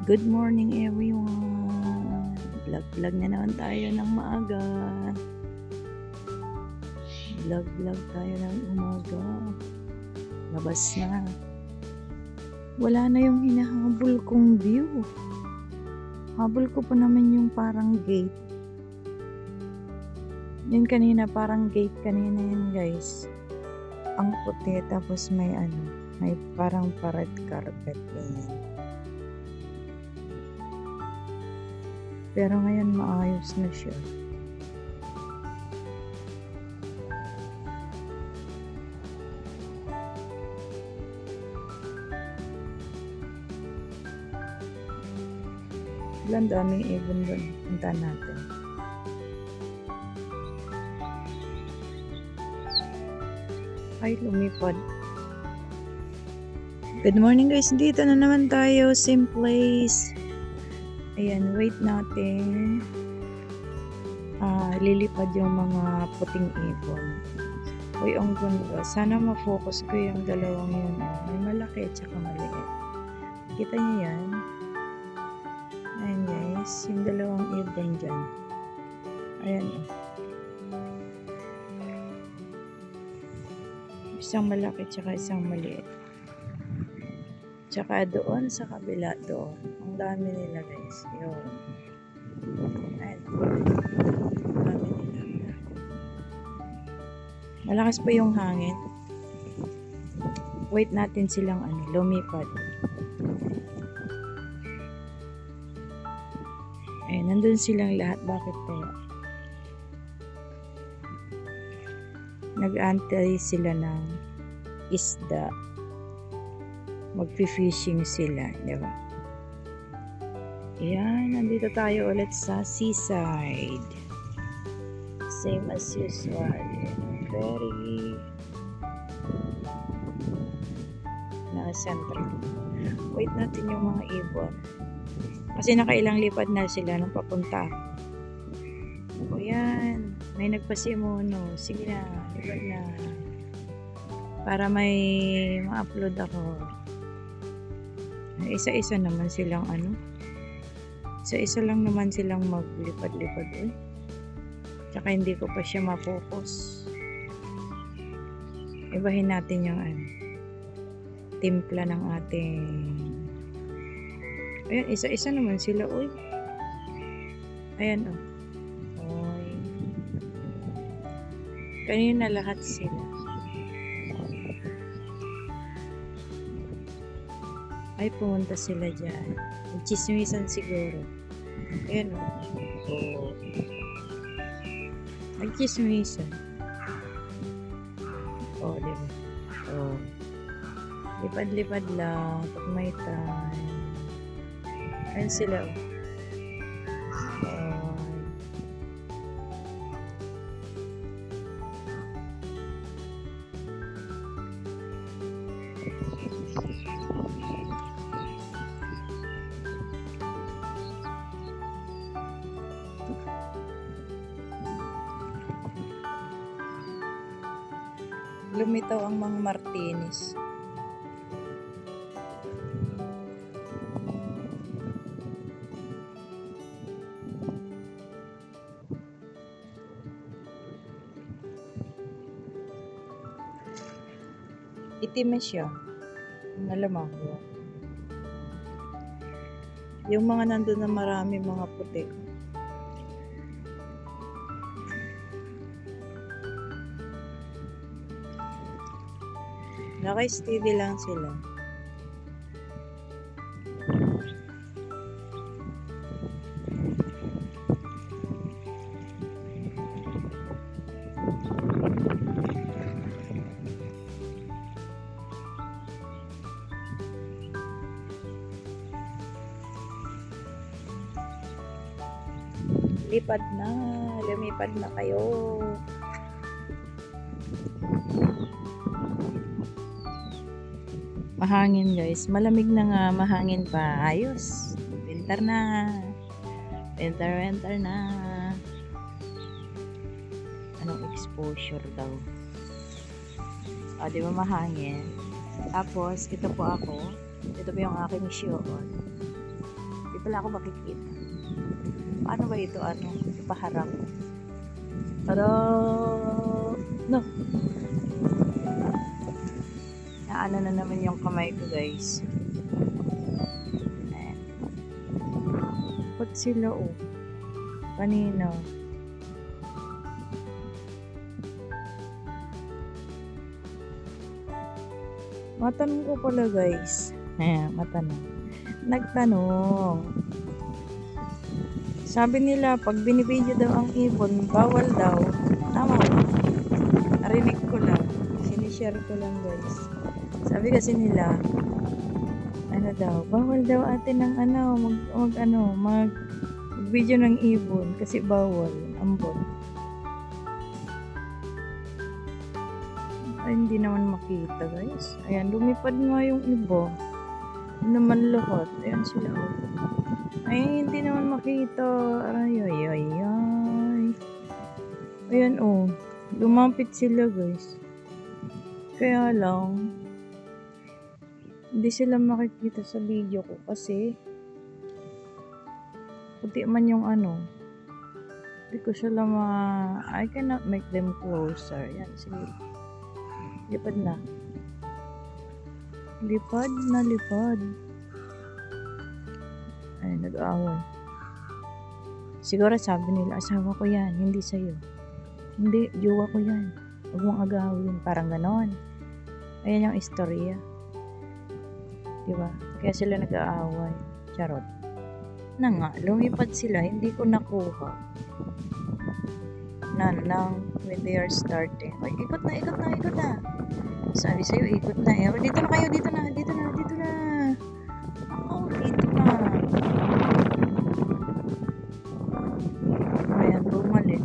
Good morning everyone! Vlog na naman tayo ng maaga. Vlog tayo ng umaga. Labas na. Wala na yung hinahabol kong view. Habol ko pa naman yung parang gate. Yun kanina, parang gate kanina yun guys. Ang puti tapos may parang red carpet ganyan. Pero ngayon maayos na siya. Ilan daming ibon doon. Punta natin. Ay, lumipad. Good morning guys. Dito na naman tayo. Same place. Ayan, wait natin. Lilipad yung mga puting ibon. Uy, ang ganda. Sana ma-focus ko yung dalawang yun. May malaki at saka maliit. Kita niyo yan? Ayan guys, yung dalawang ibon dyan. Ayan. Isang malaki at saka isang maliit. Tsaka doon sa kabila doon. Ang dami nila guys. Yun. Ayan. Ang dami nila. Malakas pa yung hangin. Wait natin silang lumipad. Ayan, nandun silang lahat. Bakit kaya? Nag-antay sila ng isda. Magfi-fishing sila, di ba? Ayan, nandito tayo ulit sa seaside. Same as usual. Very naka-center. Wait natin yung mga ibon. Kasi nakailang lipad na sila nung papunta. O yan, may nagpasimuno. Sige na, lipad na. Para may ma-upload ako. Isa-isa naman silang isa-isa lang naman silang maglipad-lipad tsaka hindi ko pa siya ma-focus. Ibahin natin yung timpla ng ating ayan, isa-isa naman sila ayan kanina lahat sila. Ay, pumunta sila dyan. Nagchismisan siguro. Ayan o. Nagchismisan. Diba? Lipad-lipad lang. Pag may time. Ayan sila lumitaw ang mga martinis. Itim siya. Malamang. Yung mga nandun na marami mga puti. Naka-steady lang sila. Lipad na. Lumipad na kayo. Mahangin guys. Malamig na nga. Mahangin pa. Ayos. Winter na. Winter na. Anong exposure daw? Di ba mahangin? Tapos, ito po ako. Ito po yung aking shoon. Wala akong makikita. Paano ba ito? Ipaharap. Tada! No! Naano na naman yung kamay ko, guys. Ayan. Ba't sila, kanina. Matanong ko pala, guys. Nagtanong. Sabi nila, pag binibidyo daw ang ibon, bawal daw. Tama ba? Narinig ko lang. Sinishare ko lang, guys. Sabi kasi nila, bawal daw atin ng mag-video ng ibon kasi bawal, ambot. Ay, hindi naman makita, guys. Ayan, lumipad nga yung iba. Hindi naman lahat. Ayan sila. Ay, hindi naman makita. Ay. Ayan, lumapit sila, guys. Kaya lang, hindi sila makikita sa video ko kasi puti man yung hindi ko sila I cannot make them closer. Yan, sige. Lipad na. Lipad. Ay, nag-aaway. Siguro sabi nila, asawa ko yan, hindi sa'yo. Hindi, jowa ko yan. Huwag mong agawin. Parang ganon. Ayan yung istorya. Diba? Kaya sila nag-aaway. Charot. Lumipad sila. Hindi ko nakuha. When they are starting. Ay, ikot na. Sabi sa'yo, ikot na. Dito na kayo, dito na. Ako, dito na. Ayan, bumalik.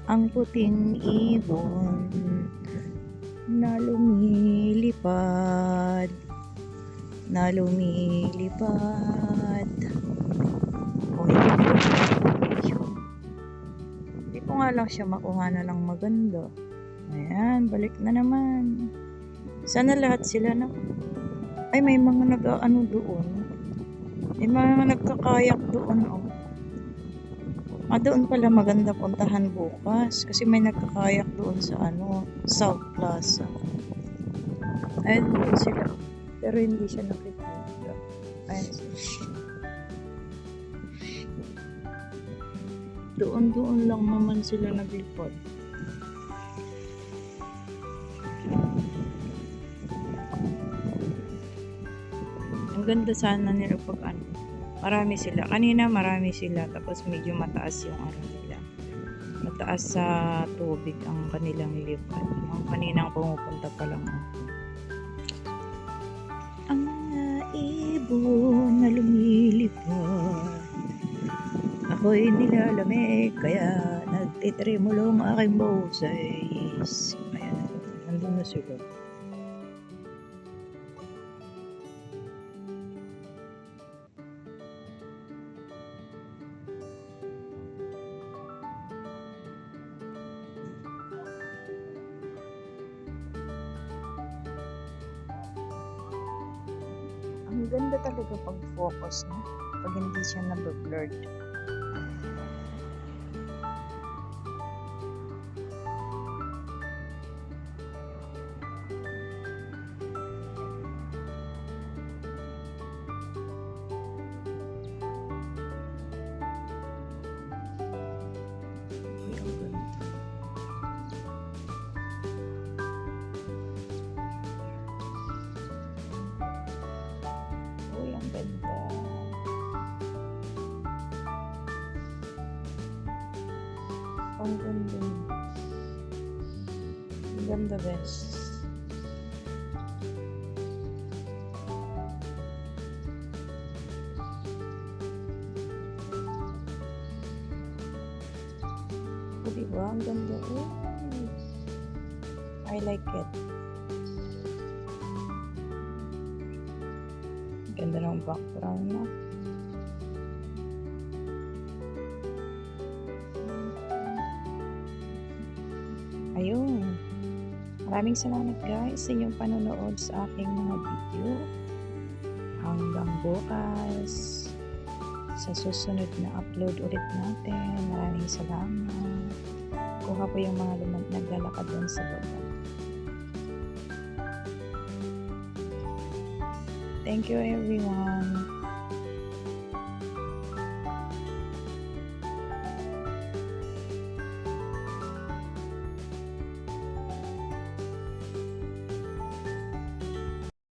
Ang puting ibon na lumilipad. Hindi ko nga lang siya makuha na ng maganda. Ayan, balik na naman. Sana lahat sila ay, may mga doon. May mga nagkakayak doon, doon pala maganda puntahan bukas kasi may nagkakayak doon sa South Plaza. Ayun doon sila. Pero hindi siya nakikita. Ayun sila. Doon lang naman sila naglipad. Ang ganda sana nila pag marami sila. Kanina marami sila tapos medyo mataas yung nila. Mataas sa tubig ang kanilang lipad. Ang kaninang pumupunta pa lang ang mga ibon na lumilipad. Ako'y nilalamig kaya nagtitremulong aking boses. Ayan, nandun na sila. Ang ganda talaga pag focus, no? Pag hindi siya na-blurred. Ang ganda. Ang ganda. Ang ganda, best. Diba? Ang ganda. I like it. Ganda ng background na. Ayun. Maraming salamat guys sa inyong panonood sa aking mga video. Hanggang bukas sa susunod na upload ulit natin. Maraming salamat. Kuha po yung mga naglalakad doon sa baba. Thank you everyone.